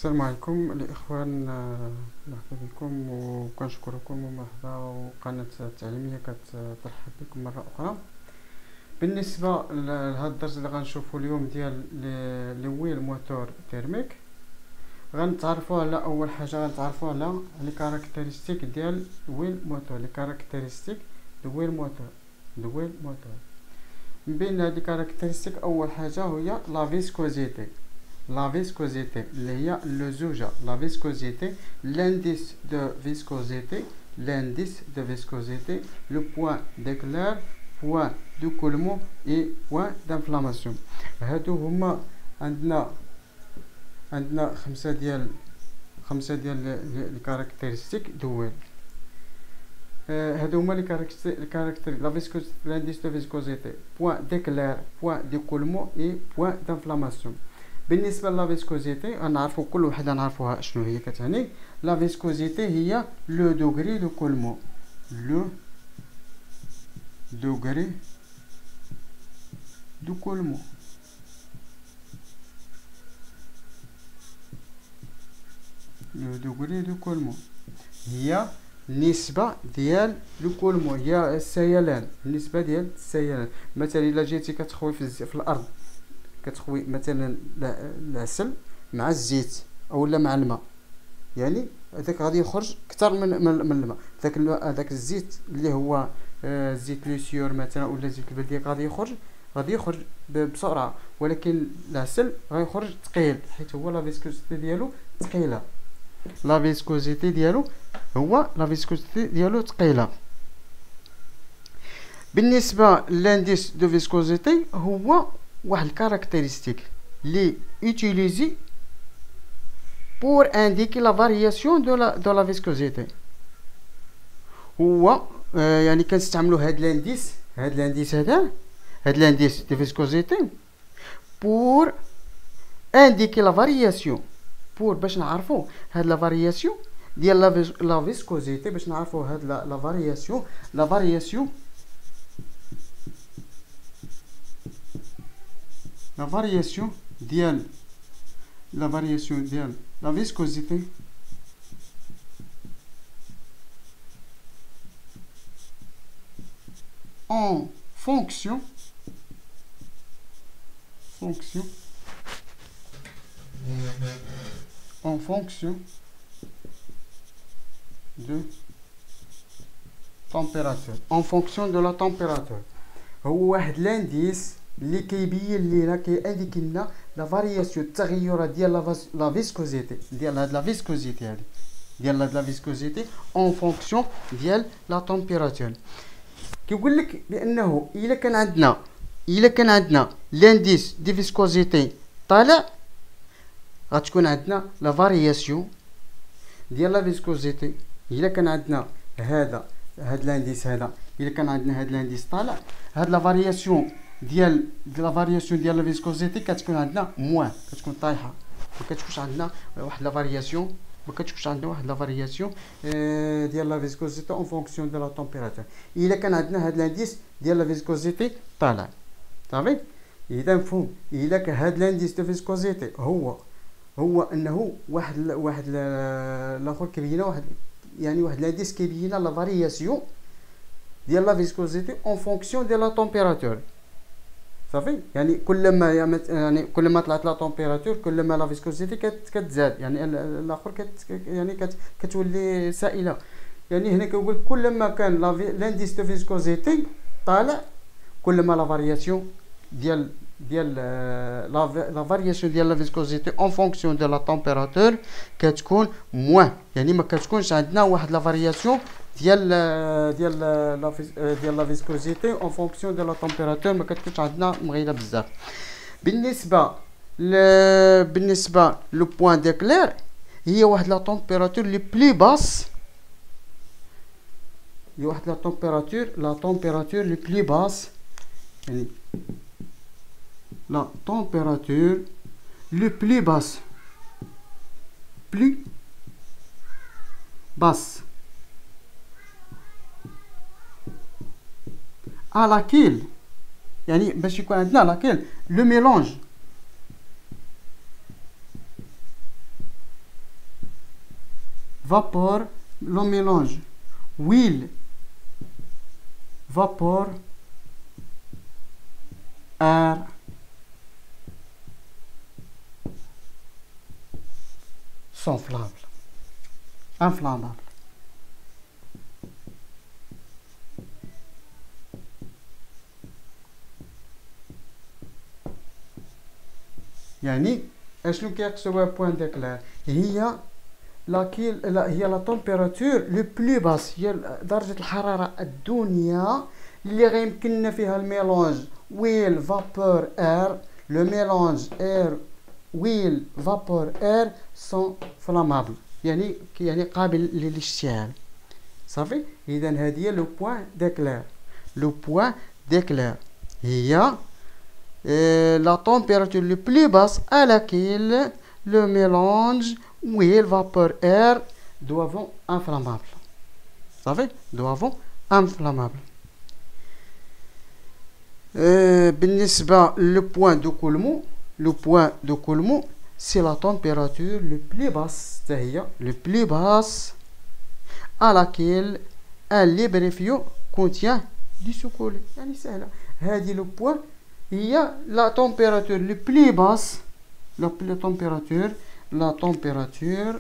السلام عليكم الإخوان، مرحبا بكم وكنشكركم ومرحبا، وقناة التعليمية كترحب بكم مرة أخرى. بالنسبة لهذا الدرس اللي غنشوفو اليوم ديال لي ويل موتور تيرميك، غنتعرفوا على أول حاجة غنتعرفوا على لي كاركتيرستيك ديال ويل موتور. لي كاركتيرستيك دو ويل موتور من بين هاد لي كاركتيرستيك أول حاجة هي لا فيسكوزيتي. La viscosité, le zouja, la viscosité, l'indice de viscosité, le point d'éclair, point d'écoulement et point d'inflammation. هادو هما عندنا خمسة ديال لي كاركتيرستيك دوال. هادو هما لي كاركتير لا فيسكوزيتي، l'indice de viscosité, point d'éclair, point d'écoulement et point d'inflammation. بالنسبه لا فيسكوزيتي غنعرفوا كل وحده نعرفوها شنو هي كتعني. لا فيسكوزيتي هي لو دوغري دو كولمون، لو دوغري دو كولمون، لو دوغري دو كولمون هي النسبه ديال لو كولمون، هي السيلان، النسبه ديال السيلان. مثلا الا جيتي كتخوي في الارض، كتخوي مثلا العسل مع الزيت اولا مع الماء، يعني هذاك غادي يخرج اكثر من الماء. هذاك الزيت اللي هو زيت لوسيور مثلا ولا زيت البلديه غادي يخرج بسرعه، ولكن العسل غيخرج ثقيل حيت هو لا فيسكوزيتي ديالو ثقيله. لا فيسكوزيتي ديالو ثقيله. بالنسبه لانديس دو فيسكوزيتي هو واحد الكاركتيرستيك لي utilisé pour indiquer la variation de la viscosité. هو يعني كنستعملوا هاد الانديس دو فيسكوزيتي pour indiquer la variation، pour باش نعرفوا هاد لا فارياسيون ديال لا فيسكوزيتي، باش نعرفوا هاد لا فارياسيون la variation ديال la viscosité en fonction de température، en fonction de la température. هو واحد لانديس اللي كيبين لينا كيأنديكي لنا لا فارياسيون، التغيرات ديال لا فيسكوزيتي ديال هاد لا فيسكوزيتي اون فونكسيون ديال لا تمبيراتور. كيقول لك بانه الا كان عندنا لانديس دي فيسكوزيتي طالع، غتكون عندنا لا فارياسيون ديال لا فيسكوزيتي. الا كان عندنا هاد لانديس الا كان عندنا هاد لانديس طالع، هاد لا فارياسيون ديال لا فيسكوزيتي كتكون عندنا موان، كتكون طايحه، ما كتكونش عندنا واحد لا فارياسيون ديال لا فيسكوزيتي اون فونكسيون دو لا تمبيراتور. الا كان عندنا هاد لانديس ديال لا فيسكوزيتي طالع صافي. اذا مفهوم، الا كان هاد لانديس دو فيسكوزيتي هو انه واحد الاخر كيبين واحد لانديس كيبين لا فارياسيون ديال لا فيسكوزيتي اون فونكسيون دو لا تمبيراتور صافي. يعني كل ما طلعت لا تمبيراتور كل ما لا فيسكوزيتي كتزاد، يعني الاخر كتولي سائله. يعني هنا كيقول كل ما كان لانديس دو فيسكوزيتي طالع، كل ما لا فارياسيون ديال لا فارياسيون ديال لا فيسكوزيتي اون فونكسيون دو لا تمبيراتور كتكون موان، يعني ما كتكونش عندنا واحد لا فارياسيون ديال لا فيسكوزيتي اون فونكسيون دو لا تمبيراتور، ما كتكونش عندنا مغيله بزاف. بالنسبه لو بوين ديكلير هي واحد لا تمبيراتور لي بلي باس، هي واحد لا تمبيراتور لي بلي باس، يعني لا تمبيراتور لو بلي باس à laquelle يعني باش يكون عندنا laquelle le mélange vapeur, le mélange huile, vapeur, air, sont inflammables. Inflammable. يعني اشنو كيقصدوا بوان ديكلير هي هي لا تمبيراتور لو بلو باس، هي درجه الحراره الدنيا اللي غيمكننا فيها الميلونج ويل فابور اير. لو ميلونج اير ويل فابور اير سون فلامابل، يعني قابل للاشتعال. صافي. اذا هذه هي لو بوان ديكلير. لو بوان ديكلير هي la température le plus basse à laquelle le mélange huile, vapeur, air doivent inflammable. Vous savez, doivent inflammable. بالنسبة le point de Coulomb, le point de Coulomb, c'est la température le plus basse, c'est-à-dire le plus basse à laquelle un lubrifiant contient du sucre. يعني سهلة. هذه le point هي la température le plus basse, la température c'est la température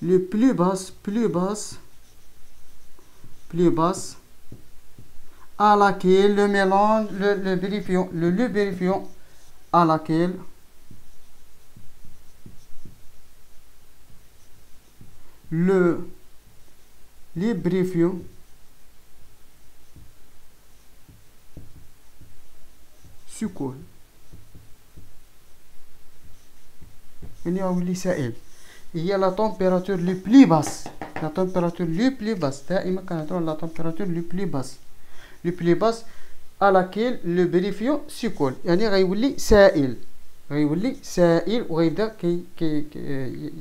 le plus basse à laquelle le mélange le lubrifiant à laquelle le lubrifiant سكول يعني يولي سائل. هي لا تمبيراتور لو بلي باس، لا تمبيراتور لو بلي باس، دائما كنهضروا على لا تمبيراتور لو بلي باس، لو بلي باس على كيل لو بريفيون سكول، يعني غيولي سائل، وغيبدا كي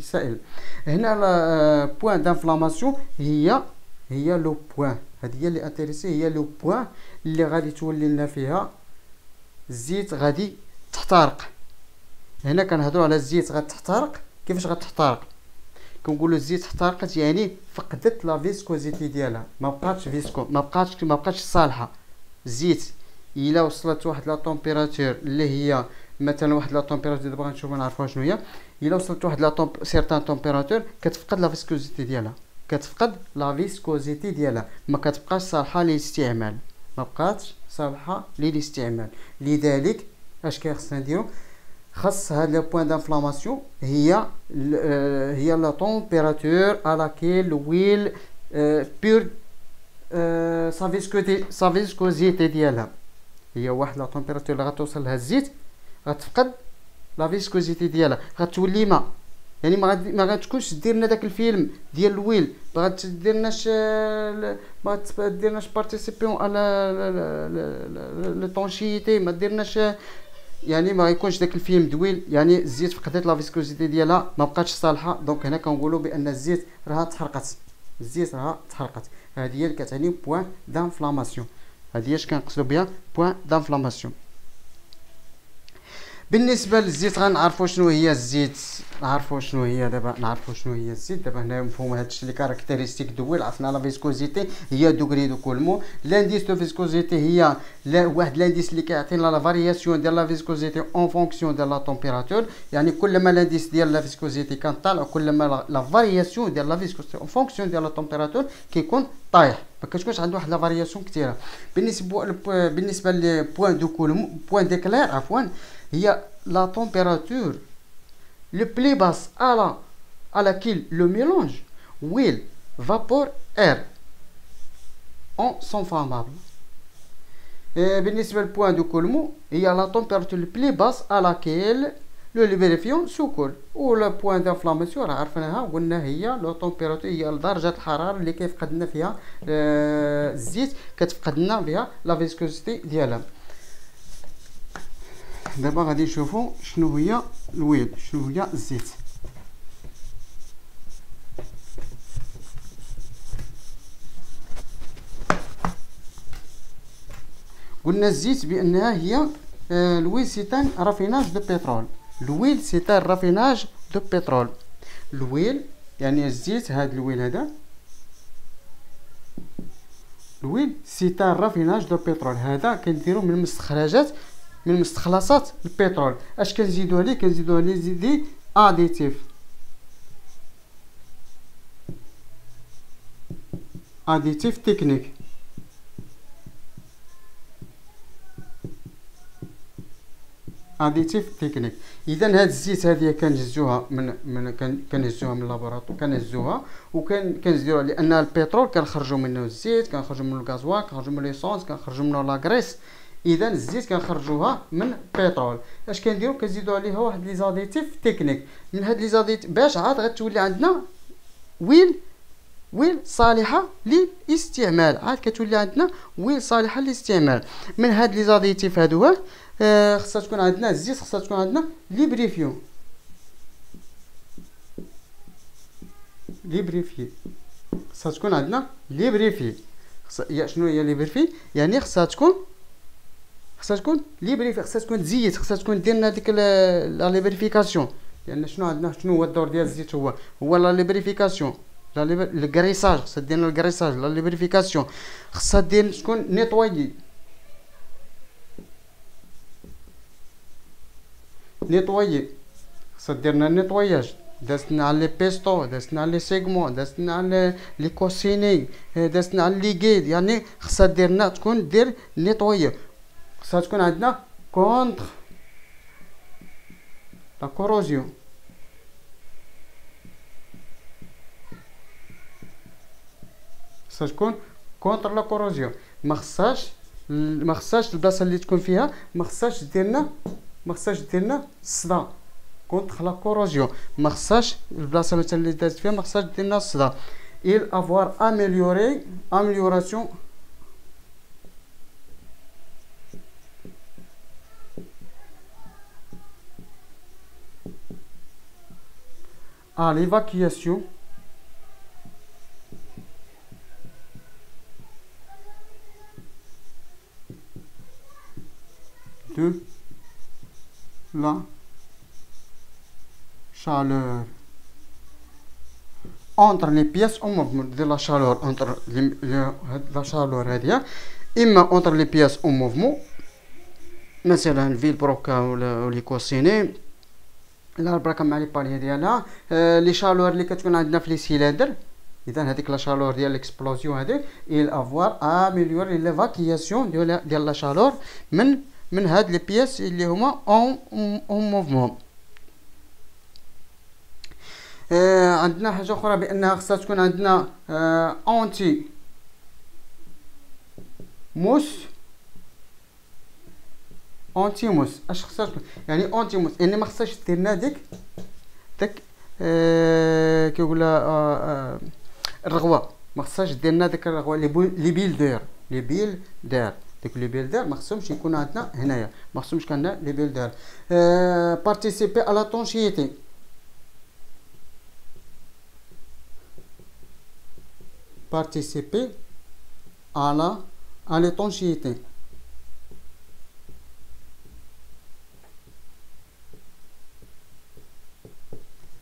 سائل. هنا لا بوين دانفلاماسيون هي لو بوين، هذه هي اللي انتريسي، هي لو بوين اللي غادي تولي لنا فيها الزيت غادي تحترق. هنا كنهضروا على الزيت غادي تحترق. كيفاش غادي تحترق؟ كنقولوا الزيت احترقت يعني فقدت لا فيسكوزيتي ديالها، ما بقاتش صالحه. الزيت الا وصلت واحد لا طومبيراتور اللي هي مثلا واحد لا طومبيراتور، دابا غنشوفوا نعرفوها شنو هي. الا وصلت واحد لا سيرتان طومبيراتور كتفقد لا فيسكوزيتي ديالها، ما كتبقاش صالحه للاستعمال، لذلك اش كيخصنا نديرو؟ خاص هاد لو بوين دانفلاماسيون هي لا طومبيراتور على لاكيل ويل بير سا فيسكوزيتي ديالها. هي واحد لا طومبيراتور اللي غتوصل لها الزيت غتفقد لا فيسكوزيتي ديالها، غتولي ماء. يعني ما غاتكونش دير لنا داك الفيلم ديال الويل، ما غاديرناش بارتيسيبيون على لو طونشيتي، ما ديرناش، يعني ما يكونش داك الفيلم دويل، يعني الزيت فقدت لا فيسكوزيتي ديالها، ما بقاتش صالحه. دونك هنا كنقولوا بان الزيت راها تحرقت. هذه هي اللي كتعني بوين دانفلاماسيون. هذه هي اش كنقصدوا بها بوين دانفلاماسيون. بالنسبه للزيت غنعرفوا شنو هي الزيت، دابا هنا مفهوم هادشي اللي كاركتيرستيك دويل. عرفنا لا فيسكوزيتي هي دوغري دو كولمو. لانديس دو فيسكوزيتي هي واحد لانديس اللي كيعطينا لا فارياسيون ديال لا فيسكوزيتي اون فونكسيون ديال لا طومبيراتور، يعني كلما لانديس ديال لا فيسكوزيتي كان طالع كلما لا فارياسيون ديال لا فيسكوزيتي اون فونكسيون ديال لا طومبيراتور كيكون طايح، ما كتكونش عنده واحد لا فارياسيون كثيره. بالنسبه لبوين دو كولمو، بوين ديكلير عفوا، هي la température le plus basse à laquelle le mélange huile, vapeur, air sont inflammables. بالنسبة للبوان دو كولمو هي la température le plus basse à laquelle le lubrifiant سكر. و لا بوان دانفلاماسيون راه عرفناها، قلنا هي لو طومبيراتور، هي درجة الحرارة اللي كيفقد لنا فيها الزيت، كتفقد لنا فيها لا فيسكوزيتي ديالها. دابا غادي نشوفوا شنو هي الويل، شنو هي الزيت. قلنا الزيت بانها هي الويل سي ان رافيناج دو بترول. الويل سي ان رافيناج دو بترول. الويل يعني الزيت، هاد الويل هذا الويل سي ان رافيناج دو بترول، هذا كنديرو من المستخرجات من مستخلصات البترول. اش كنزيدوه ليه؟ كنزيدوه ليه دي اديتيف، اديتيف تكنيك. اديتيف تكنيك. اذا هاد الزيت هذه كنهزوها كنهزوها من اللابوراتوار، كنهزوها كنزيدوها لان البترول كنخرجوا منه الزيت، كنخرجوا منه الغازوال، كنخرجوا منه ليسونس، كنخرجوا منه لاغريس. اذا الزيت كنخرجوها من البترول. اش كنديروا؟ كنزيدوا عليها واحد لي زاديتيف تكنيك. من هاد لي زاديتيف باش عاد غتولي عندنا ويل صالحه للاستعمال، عاد كتولي عندنا ويل صالحه للاستعمال. من هاد لي زاديتيف هادو خصها تكون عندنا الزيت، خصها تكون عندنا ليبريفيو، خصها تكون عندنا ليبريفي. شنو هي ليبريفي؟ يعني خصها تكون ليبريفي، خصها تكون تزيت، خصها تكون ديرنا ديك لا ليبريفيكاسيون. لان شنو عندنا، شنو هو الدور ديال الزيت؟ هو لا ليبريفيكاسيون، الكريساج. خصها ديرنا الكريساج، لا ليبريفيكاسيون. خصها دير تكون نيطوايي، خصها ديرنا النيطواياج. دازتنا على لي بيستو، دازتنا على لي سيغمون، دازتنا على لي كوسيني، دازتنا على لي غيد. يعني خصها ديرنا تكون دير نيطوايي. خصها تكون عندنا كونتر لا كوروزيون، خصها تكون كونتر لا كوروزيون. ما خصهاش البلاصه اللي تكون فيها ما خصهاش ديرنا الصدى، كونتر لا كوروزيون. ما خصهاش البلاصه مثلا اللي دازت فيها ما خصهاش ديرنا الصدى. il avoir amélioration à l'évacuation de la chaleur entre les pièces en mouvement. De la chaleur entre la chaleur هذه اما entre les pièces en mouvement، مثلا الفيل بروكا ولا لي كوسيني، لا البراكا مع لي بالي ديالها. لي شالور اللي كتكون عندنا في لي سيلندر، اذا هذيك لا شالور ديال ليكسبلوزيون هذه il avoir améliorer l'évacuation ديال لا شالور من هاد لي بياس اللي هما اون موفمون. عندنا حاجه اخرى بانها خصها تكون عندنا انتي موس. اش خصها تكون؟ يعني انتي موس يعني ما خصهاش دير لنا داك كيقولها الرغوه، ما خصهاش دير لنا داك الرغوه لي بيلدر ديك لي بيلدر ما خصهمش يكونوا عندنا هنايا، ما خصهمش كان لي بيلدر. بارتيسيبي على طونشيتي، participer à l'étanchéité.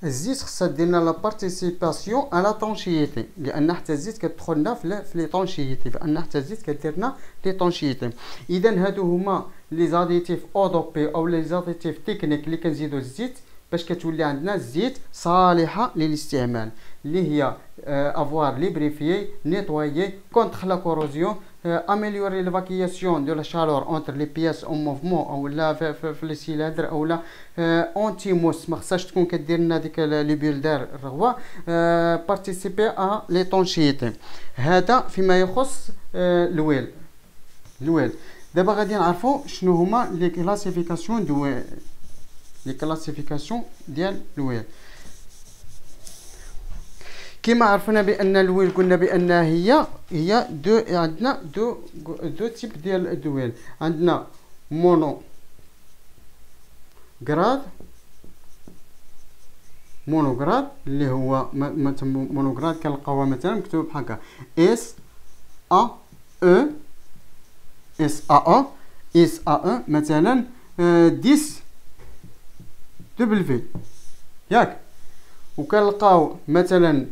الزيت خصها ديرنا لا بارتيسيباسيون على طونشيتي، لان حتى الزيت كتدخلنا في لي طونشيتي، لان حتى الزيت كديرنا لي طونشيتي. اذا هادو هما لي زاديتيف اودوبي او لي زاديتيف تكنيك اللي كنزيدو الزيت باش كتولي عندنا الزيت صالحه للاستعمال، اللي هي avoir lubrifié, nettoyé, contre la corrosion, améliorer l'évacuation de la chaleur entre les pièces en mouvement ou là في les cylindres ou là anti-mousse. ما خصهاش تكون كدير لنا ديك لي بيلدر الرغوه. participer à l'étanchéité. هذا فيما يخص الويل. دابا غادي نعرفوا شنو هما لي كلاسيفيكاسيون ديال الويل. كما عرفنا بان الويل قلنا بان هي عندنا دو تيب ديال الدويل. عندنا مونوغراد اللي هو مونوغراد كنلقاوها مثلا مكتوب بحال هكا اس ا مثلا 10 دبليو، ياك. وكنلقاو مثلا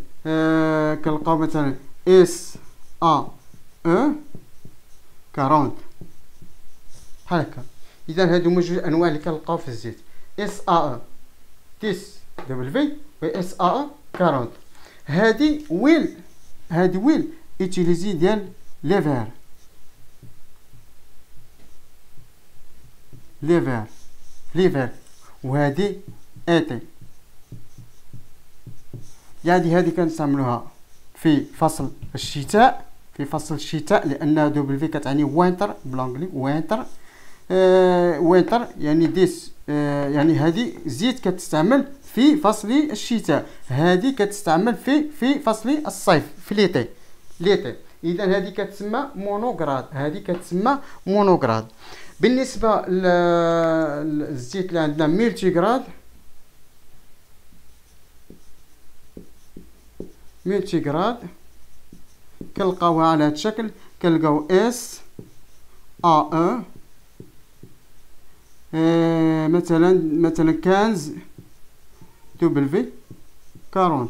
كنلقاو مثلا اس ا او 40 بحال هكا. اذا هادو هما جوج انواع اللي كنلقاو في الزيت، اس ا او 10 دبليو و اس ا او 40. هادي ويل ايتيليزي ديال ليفر وهادي ايتي. يعني هادي كنستعملوها في فصل الشتاء، لان دبليو كتعني وينتر بالانجلي، وينتر يعني ديس، يعني هذه زيت كتستعمل في فصل الشتاء، هذه كتستعمل في فصل الصيف، في ليتي. اذا هذه كتسمى مونوغراد. بالنسبه للزيت اللي عندنا ملتيغراد كنلقاوها على هذا الشكل. كنلقاو اس ا او مثلا 15 دبليو 40.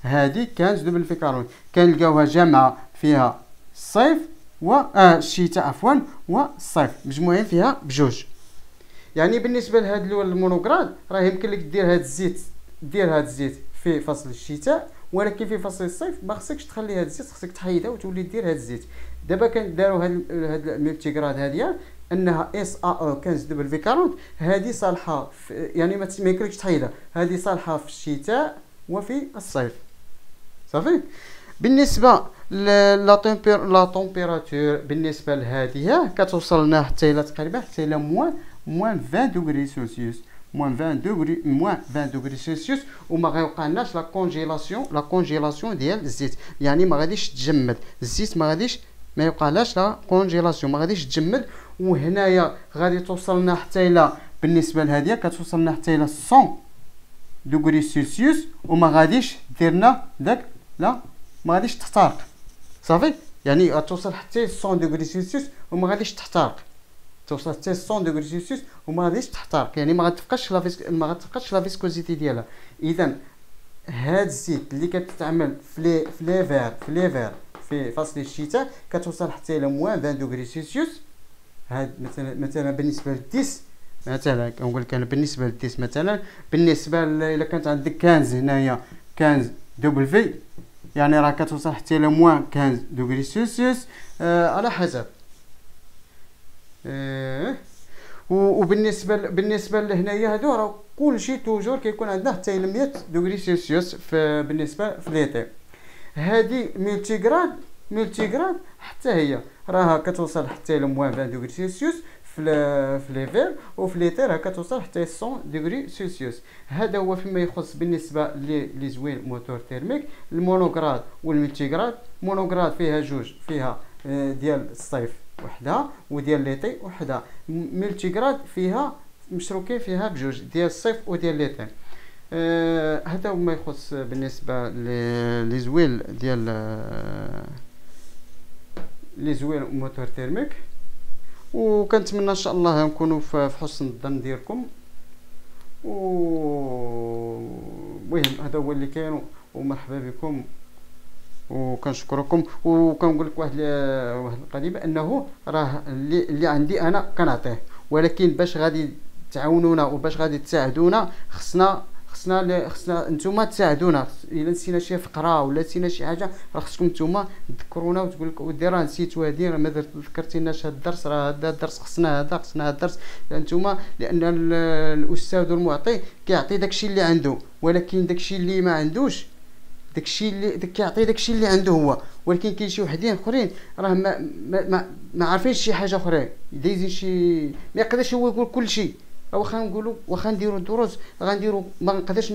هذه 15 دبليو 40 كنلقاوها جامعه فيها الصيف الشتاء والصيف مجموعين فيها بجوج. يعني بالنسبه لهذا الاول المونوغراد راه يمكن لك دير هذا الزيت في فصل الشتاء، ولكن في فصل الصيف ما خصكش تخلي هذا الزيت، خصك تحيدها وتولي دير هذا الزيت. دابا كنداروا هاد الملتيغراد هذه انها اس ا او 15 دبليو 40. هذه صالحه يعني ما يمكنلكش تحيدها، هذه صالحه في الشتاء وفي الصيف صافي. بالنسبه لا تمبيراتور بالنسبه لهذه كتوصل لنا حتى الى تقريبا حتى الى موان 20 دوغري سلسيوس، موان 20 دوغري سلسيوس، وما غيوقعناش لا كونجيلاسيون ديال الزيت. يعني ما غاديش تجمد الزيت، ما يوقعلاش لا كونجيلاسيون، ما غاديش تجمد. وهنايا غادي توصل لنا حتى الى بالنسبه لهذه كتوصل لنا حتى الى 100 دوغري سلسيوس، وما غاديش ديرنا داك لا ما غاديش تحترق صافي. يعني غتوصل حتى 100 دوغري سلسيوس وما غاديش تحترق، توصل حتى 100 دوغري سلسيوس وما غاديش تحترق، يعني ما غتبقاش لا فيسكوزيتي ديالها. اذا هاد الزيت اللي كتستعمل في ليفر في فصل الشتاء كتوصل حتى الى موان 20 دوغري سلسيوس. هاد مثلا بالنسبه للديس، مثلا كنقول لك انا بالنسبه للديس، مثلا بالنسبه الا كانت عندك 15 هنايا 15 دبليو، يعني راه كتوصل حتى الى موان 15 دوغري سلسيوس على حسب. وبالنسبه لهنايا هادو راه كلشي توجور كيكون عندنا حتى الى 100 دوغري سلسيوس بالنسبه في ليتي. هذه ملتيغراد حتى هي راها كتوصل حتى الى موان 20 دوغري سلسيوس في ليفر، وفي ليتر راه كتوصل حتى 100 دوغري سلسيوس. هذا هو فيما يخص بالنسبه لي زويل موتور تيرميك. المونوغراد والملتيغراد، مونوغراد فيها جوج، فيها ديال الصيف وحده وديال ليتي وحده. ملتيغراد فيها مشروكين فيها بجوج، ديال الصيف وديال ليتي. هذا هو ما يخص بالنسبه لي زويل ديال لي زويل موتور تيرميك. وكنتمنى ان شاء الله نكونوا في حسن الظن ديالكم. المهم هذا هو اللي كاين، ومرحبا بكم وكنشكركم. وكنقول لك واحد القضيه، انه راه اللي عندي انا كنعطيه، ولكن باش غادي تعاونونا وباش غادي تساعدونا خصنا نتوما تساعدونا. الا نسينا شي فقره ولا نسينا شي حاجه راه خصكم نتوما تذكرونا وتقول لك ودي راه نسيت هادي، راه ما ذكرتيناش هذا الدرس، راه هذا الدرس خصنا هذا الدرس نتوما. لان الاستاذ المعطي كيعطي داكشي اللي عنده، ولكن داكشي اللي ما عندوش داكشي اللي كيعطي داكشي اللي عنده هو. ولكن كاين شي وحدين اخرين راه ما عارفينش شي حاجه اخرى، دايزين شي ما يقدرش هو يقول كل شيء. واخا نقولوا واخا نديروا الدروس غنديروا، ما نقدرش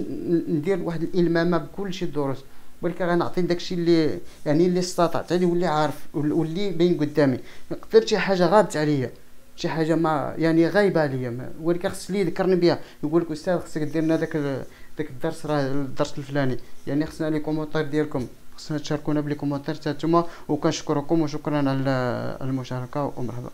ندير واحد الالمامه بكل شيء الدروس، ولكن غنعطي داكشي اللي يعني اللي استطعت عليه واللي عارف واللي باين قدامي. قدرت شي حاجه غابت عليا، شي حاجه ما يعني غايبه عليا، ولكن خص لي يذكرني بها، يقول لك استاذ خصك دير لنا داك الدرس، راه الدرس الفلاني. يعني خصنا لي كومونتير ديالكم، خصنا تشاركونا بلي كومونتير حتى نتوما. وكنشكركم وشكرا على المشاركه ومرحبا.